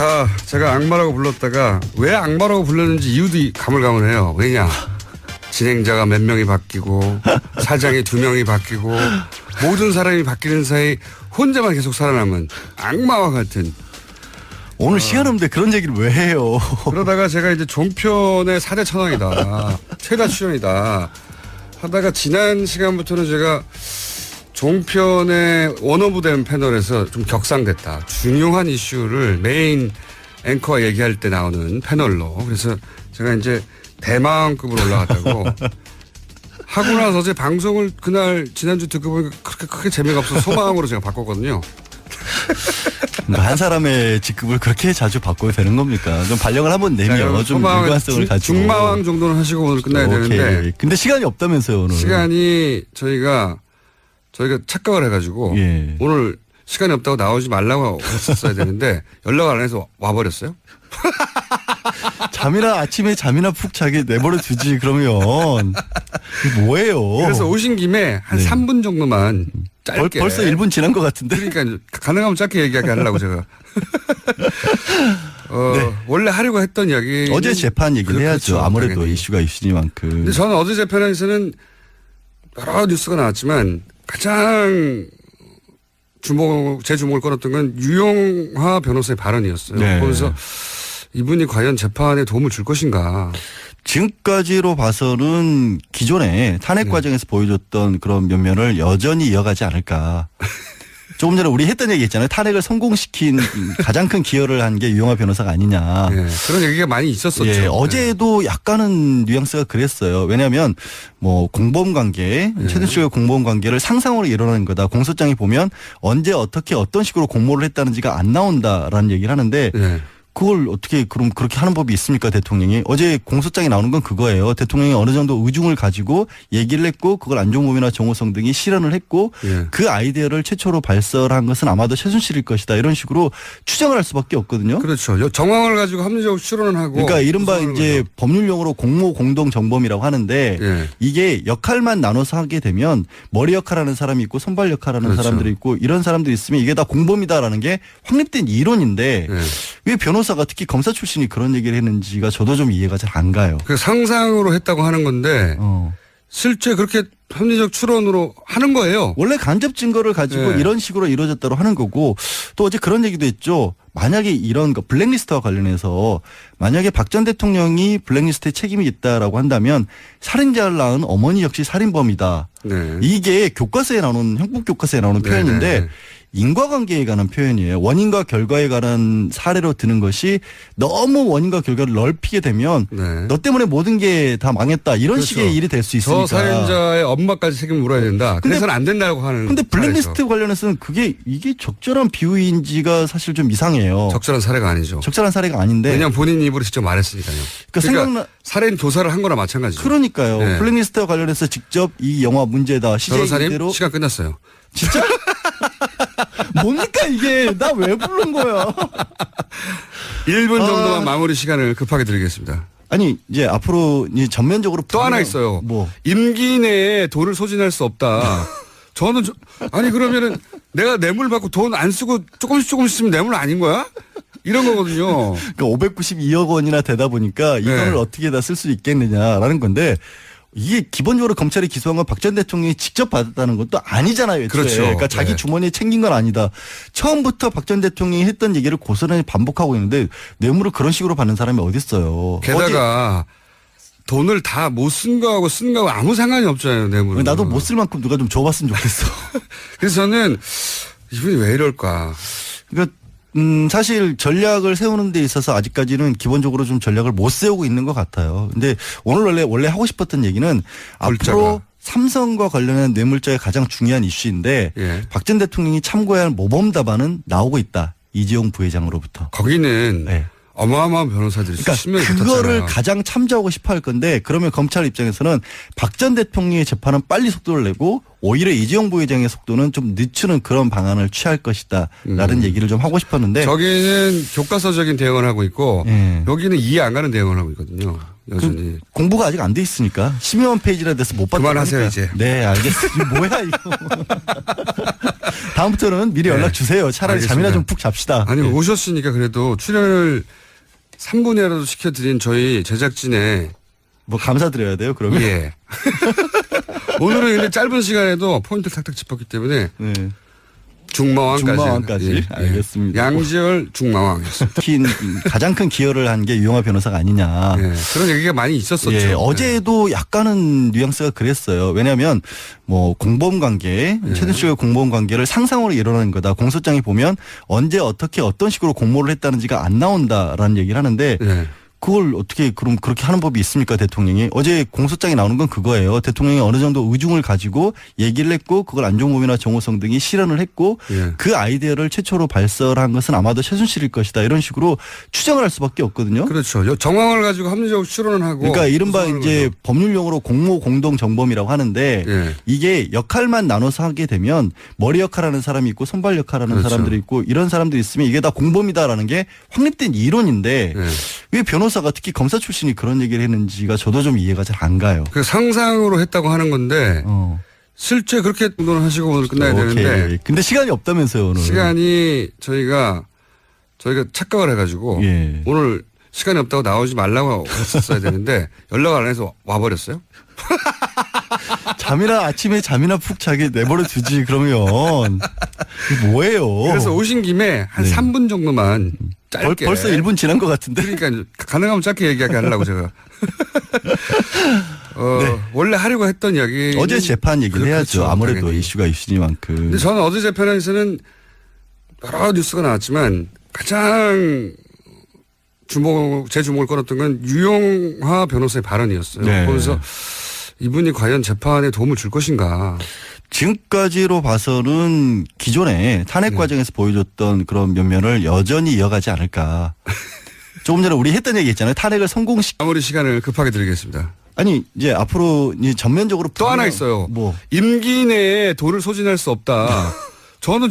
자, 제가 악마라고 불렀다가 왜 악마라고 불렀는지 이유도 가물가물해요. 왜냐? 진행자가 몇 명이 바뀌고 사장이 2명이 바뀌고 모든 사람이 바뀌는 사이 혼자만 계속 살아남은 악마와 같은. 오늘 시간 없는데 그런 얘기를 왜 해요? 그러다가 제가 이제 종편의 4대 천왕이다. 최다 출연이다. 하다가 지난 시간부터는 제가 종편의 원오브된 패널에서 좀 격상됐다. 중요한 이슈를 메인 앵커가 얘기할 때 나오는 패널로. 그래서 제가 이제 대망급으로 올라갔다고. 하고 나서 어제 방송을 그날 지난주 듣고 보니까 그렇게 크게 재미가 없어서 소망으로 제가 바꿨거든요. 한 사람의 직급을 그렇게 자주 바꿔야 되는 겁니까? 좀 발령을 한번 내면 좀 일관성을 가지고. 중마왕 정도는 하시고 오늘 끝나야 되는데. 근데 시간이 없다면서요, 오늘. 시간이 저희가 착각을 해가지고 예. 오늘 시간이 없다고 나오지 말라고 했었어야 되는데 연락을 안 해서 와버렸어요. 아침에 잠이나 푹 자게 내버려 두지 그러면 이게 뭐예요? 그래서 오신 김에 한 네. 3분 정도만 짧게. 벌써 1분 지난 것 같은데. 그러니까 가능하면 짧게 얘기하게 하려고 제가. 네. 원래 하려고 했던 이야기. 어제 재판 얘기를 해야죠. 아무래도 당연히. 이슈가 이슈니만큼. 근데 저는 어제 재판에서는 여러 뉴스가 나왔지만 가장 제 주목을 끌었던 건 유용화 변호사의 발언이었어요. 네. 그래서 이분이 과연 재판에 도움을 줄 것인가. 지금까지로 봐서는 기존에 탄핵 과정에서 보여줬던 그런 면면을 여전히 이어가지 않을까. 조금 전에 우리 했던 얘기 있잖아요. 탄핵을 성공시킨 가장 큰 기여를 한 게 유영하 변호사가 아니냐. 네, 그런 얘기가 많이 있었었죠. 예, 어제도 약간은 뉘앙스가 그랬어요. 왜냐하면 뭐 공범 관계, 최순실과 공범 관계를 상상으로 일어나는 거다. 공소장에 보면 언제 어떻게 어떤 식으로 공모를 했다는지가 안 나온다라는 얘기를 하는데 네. 그걸 어떻게 그럼 그렇게 하는 법이 있습니까, 대통령이? 어제 공소장에 나오는 건 그거예요. 대통령이 어느 정도 의중을 가지고 얘기를 했고 그걸 안종범이나 정호성 등이 실현을 했고 예. 그 아이디어를 최초로 발설한 것은 아마도 최순실일 것이다. 이런 식으로 추정을 할 수밖에 없거든요. 그렇죠. 정황을 가지고 합리적으로 추론을 하고. 그러니까 이른바 이제 거죠. 법률용어로 공모 공동 정범이라고 하는데 예. 이게 역할만 나눠서 하게 되면 머리 역할하는 사람이 있고 손발 역할하는 그렇죠. 사람들이 있고 이런 사람들이 있으면 이게 다 공범이다라는 게 확립된 이론인데 예. 왜 변호사가 특히 검사 출신이 그런 얘기를 했는지가 저도 좀 이해가 잘 안 가요. 그 상상으로 했다고 하는 건데 실제 그렇게 합리적 추론으로 하는 거예요. 원래 간접 증거를 가지고 네. 이런 식으로 이루어졌다고 하는 거고 또 어제 그런 얘기도 했죠. 만약에 이런 거 블랙리스트와 관련해서 만약에 박 전 대통령이 블랙리스트에 책임이 있다라고 한다면 살인자를 낳은 어머니 역시 살인범이다. 네. 이게 교과서에 나오는 형법 교과서에 나오는 네, 표현인데 네. 인과관계에 관한 표현이에요. 원인과 결과에 관한 사례로 드는 것이 너무 원인과 결과를 넓히게 되면 네. 너 때문에 모든 게 다 망했다. 이런 그렇죠. 식의 일이 될 수 있으니까. 저 살인자의 엄마까지 책임을 물어야 된다. 그래서는 안 된다고 하는. 근데 블랙리스트 사례죠. 관련해서는 이게 적절한 비유인지가 사실 좀 이상해요. 적절한 사례가 아니죠. 적절한 사례가 아닌데. 왜냐하면 본인 입으로 직접 말했으니까요. 그러니까 살인 교사를 한 거나 마찬가지죠. 그러니까요. 네. 블랙리스트와 관련해서 직접 이 영화 문제다. 시제 변호사님 이대로 시간 끝났어요. 진짜? 뭡니까 이게? 나 왜 부른 거야? 1분 정도만 마무리 시간을 급하게 드리겠습니다. 아니 이제 앞으로 이제 전면적으로 또 하나 있어요. 뭐 임기 내에 돈을 소진할 수 없다. 저는 아니 그러면은 내가 뇌물 받고 돈 안 쓰고 조금씩 쓰면 뇌물 아닌 거야? 이런 거거든요. 그러니까 592억 원이나 되다 보니까 이 네. 돈을 어떻게 다 쓸 수 있겠느냐라는 건데 이게 기본적으로 검찰이 기소한 건 박 전 대통령이 직접 받았다는 것도 아니잖아요. 애초에. 그렇죠. 그러니까 자기 네. 주머니에 챙긴 건 아니다. 처음부터 박 전 대통령이 했던 얘기를 고스란히 반복하고 있는데 뇌물을 그런 식으로 받는 사람이 어디 있어요. 게다가 돈을 다 못 쓴 거하고 쓴 거하고 아무 상관이 없잖아요. 뇌물은. 나도 못 쓸 만큼 누가 좀 줘봤으면 좋겠어. 그래서 저는 이분이 왜 이럴까. 그러니까 사실 전략을 세우는 데 있어서 아직까지는 기본적으로 좀 전략을 못 세우고 있는 것 같아요. 근데 오늘 원래 하고 싶었던 얘기는 물자가. 앞으로 삼성과 관련한 뇌물자의 가장 중요한 이슈인데 예. 박 전 대통령이 참고해야 할 모범 답안은 나오고 있다. 이재용 부회장으로부터. 거기는 네. 어마어마한 변호사들이 수십 명이 그러니까 그거를 붙었잖아요. 가장 참조하고 싶어 할 건데 그러면 검찰 입장에서는 박 전 대통령의 재판은 빨리 속도를 내고 오히려 이재용 부회장의 속도는 좀 늦추는 그런 방안을 취할 것이다 라는 얘기를 좀 하고 싶었는데 저기는 교과서적인 대응을 하고 있고 예. 여기는 이해 안 가는 대응을 하고 있거든요. 여전히. 공부가 아직 안 돼 있으니까 12만 페이지나 돼서 못 봤다고 그만하세요, 하니까. 이제. 네 알겠어요. 이거 뭐야 이거. 다음부터는 미리 연락 네. 주세요. 차라리 알겠습니다. 잠이나 좀 푹 잡시다. 아니 오셨으니까 그래도 출연을 3분이라도 시켜드린 저희 제작진의 뭐 감사드려야 돼요. 그러면. 예. 오늘은 근데 짧은 시간에도 포인트를 탁탁 짚었기 때문에 네. 중마왕까지. 중마왕까지? 알겠습니다. 양지열 중마왕이었습니다. 특히 가장 큰 기여를 한 게 유영하 변호사가 아니냐. 예. 그런 얘기가 많이 있었었죠. 예, 예. 어제도 약간은 뉘앙스가 그랬어요. 왜냐하면 뭐 공범 관계, 최순실과 공범 관계를 상상으로 일어나는 거다. 공소장에 보면 언제 어떻게 어떤 식으로 공모를 했다는지가 안 나온다라는 얘기를 하는데 예. 그걸 어떻게 그럼 그렇게 하는 법이 있습니까, 대통령이? 어제 공소장에 나오는 건 그거예요. 대통령이 어느 정도 의중을 가지고 얘기를 했고 그걸 안종범이나 정호성 등이 실현을 했고 예. 그 아이디어를 최초로 발설한 것은 아마도 최순실일 것이다. 이런 식으로 추정을 할 수밖에 없거든요. 그렇죠. 정황을 가지고 합리적으로 추론을 하고. 그러니까 이른바 구성을 이제 가지고. 법률용어로 공모 공동 정범이라고 하는데 예. 이게 역할만 나눠서 하게 되면 머리 역할하는 사람이 있고 손발 역할하는 그렇죠. 사람들이 있고 이런 사람들이 있으면 이게 다 공범이다라는 게 확립된 이론인데 예. 왜 변호사가 특히 검사 출신이 그런 얘기를 했는지가 저도 좀 이해가 잘 안 가요. 그 상상으로 했다고 하는 건데 실제 그렇게 운동을 하시고 오늘 끝나야 되는데 근데 시간이 없다면서요 오늘. 시간이 저희가 착각을 해가지고 예. 오늘 시간이 없다고 나오지 말라고 했었어야 되는데 연락 안 해서 와버렸어요. 잠이나 아침에 잠이나 푹 자게 내버려 두지 그러면 이게 뭐예요? 그래서 오신 김에 한 네. 3분 정도만 짧게. 벌써 1분 지난 것 같은데. 그러니까 가능하면 짧게 얘기하게 하려고 제가. 원래 하려고 했던 이야기. 어제 재판 얘기를 해야죠. 그렇죠, 아무래도 당연히. 이슈가 이슈니만큼. 근데 저는 어제 재판에서는 여러 뉴스가 나왔지만 가장 제 주목을 끌었던 건 유영하 변호사의 발언이었어요. 네. 그래서 이분이 과연 재판에 도움을 줄 것인가. 지금까지로 봐서는 기존에 탄핵 과정에서 보여줬던 그런 면면을 여전히 이어가지 않을까. 조금 전에 우리 했던 얘기 있잖아요. 탄핵을 아무리 시간을 급하게 드리겠습니다. 아니 이제 앞으로 이제 전면적으로 또 하나 있어요. 뭐 임기 내에 돈을 소진할 수 없다. 저는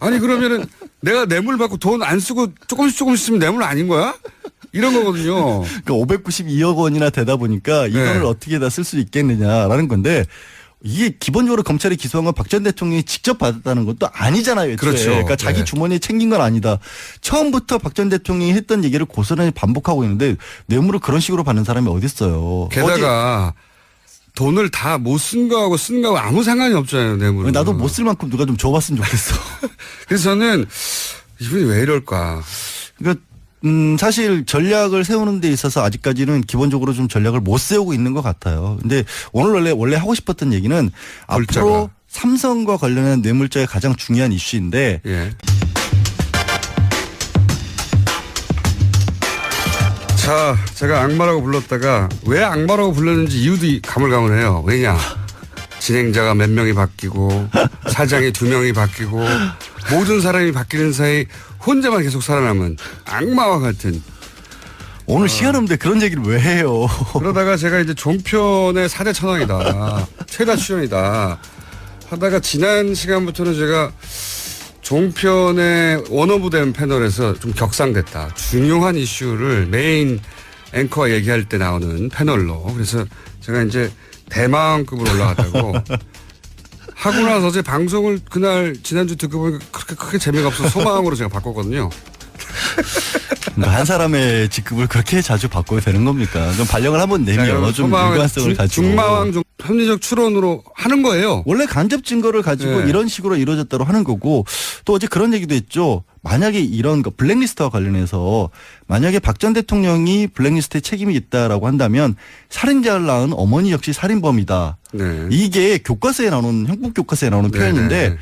아니 그러면은 내가 뇌물 받고 돈 안 쓰고 조금씩 쓰면 뇌물 아닌 거야? 이런 거거든요. 그러니까 592억 원이나 되다 보니까 이 네. 돈을 어떻게 다 쓸 수 있겠느냐라는 건데 이게 기본적으로 검찰이 기소한 건 박 전 대통령이 직접 받았다는 것도 아니잖아요. 애초에. 그렇죠. 그러니까 자기 네. 주머니에 챙긴 건 아니다. 처음부터 박 전 대통령이 했던 얘기를 고스란히 반복하고 있는데 뇌물을 그런 식으로 받는 사람이 어디 있어요. 게다가 돈을 다 못 쓴 거하고 쓴 거하고 아무 상관이 없잖아요. 뇌물은. 나도 못 쓸 만큼 누가 좀 줘봤으면 좋겠어. 그래서 저는 이분이 왜 이럴까. 그러니까 사실 전략을 세우는 데 있어서 아직까지는 기본적으로 좀 전략을 못 세우고 있는 것 같아요. 근데 오늘 원래 하고 싶었던 얘기는 물자가. 앞으로 삼성과 관련한 뇌물자의 가장 중요한 이슈인데 예. 자, 제가 악마라고 불렀다가 왜 악마라고 불렀는지 이유도 가물가물해요. 왜냐? 진행자가 몇 명이 바뀌고 사장이 2명이 바뀌고 모든 사람이 바뀌는 사이 혼자만 계속 살아남은 악마와 같은. 오늘 시간 없는데 그런 얘기를 왜 해요? 그러다가 제가 이제 종편의 4대 천왕이다. 최다 출연이다. 하다가 지난 시간부터는 제가 종편의 원오브댐 패널에서 좀 격상됐다. 중요한 이슈를 메인 앵커와 얘기할 때 나오는 패널로. 그래서 제가 이제 대망급으로 올라갔다고. 하고 나서 어제 방송을 그날 지난주 듣고 보니까 그렇게 크게 재미가 없어서 소망으로 제가 바꿨거든요. 한 사람의 직급을 그렇게 자주 바꿔야 되는 겁니까? 좀 발령을 한번 내면 좀 일관성을 가지고. 중마왕 좀 합리적 추론으로 하는 거예요. 원래 간접 증거를 가지고 네. 이런 식으로 이루어졌다고 하는 거고 또 어제 그런 얘기도 했죠. 만약에 이런 거 블랙리스트와 관련해서 만약에 박 전 대통령이 블랙리스트에 책임이 있다라고 한다면 살인자를 낳은 어머니 역시 살인범이다. 네. 이게 교과서에 나오는 형법 교과서에 나오는 네, 표현인데 네.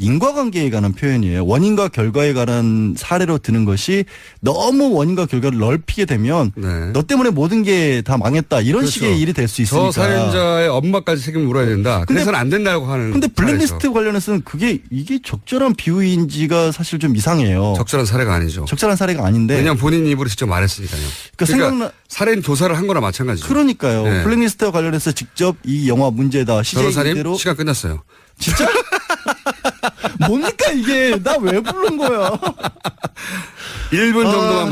인과관계에 관한 표현이에요. 원인과 결과에 관한 사례로 드는 것이 너무 원인과 결과를 넓히게 되면 네. 너 때문에 모든 게 다 망했다. 이런 그렇죠. 식의 일이 될 수 있으니까. 저 살인자의 엄마까지 책임을 물어야 된다. 그래서는 안 된다고 하는. 근데 블랙리스트 사례죠. 관련해서는 이게 적절한 비유인지가 사실 좀 이상해요. 적절한 사례가 아니죠. 적절한 사례가 아닌데. 왜냐하면 본인 입으로 직접 말했으니까요. 그러니까 살인 교사를 한 거나 마찬가지죠. 그러니까요. 네. 블랙리스트와 관련해서 직접 이 영화 문제다. 시제 변호사님 이대로 시간 끝났어요. 진짜? 뭡니까 이게? 나 왜 부른 거야? 1분 정도만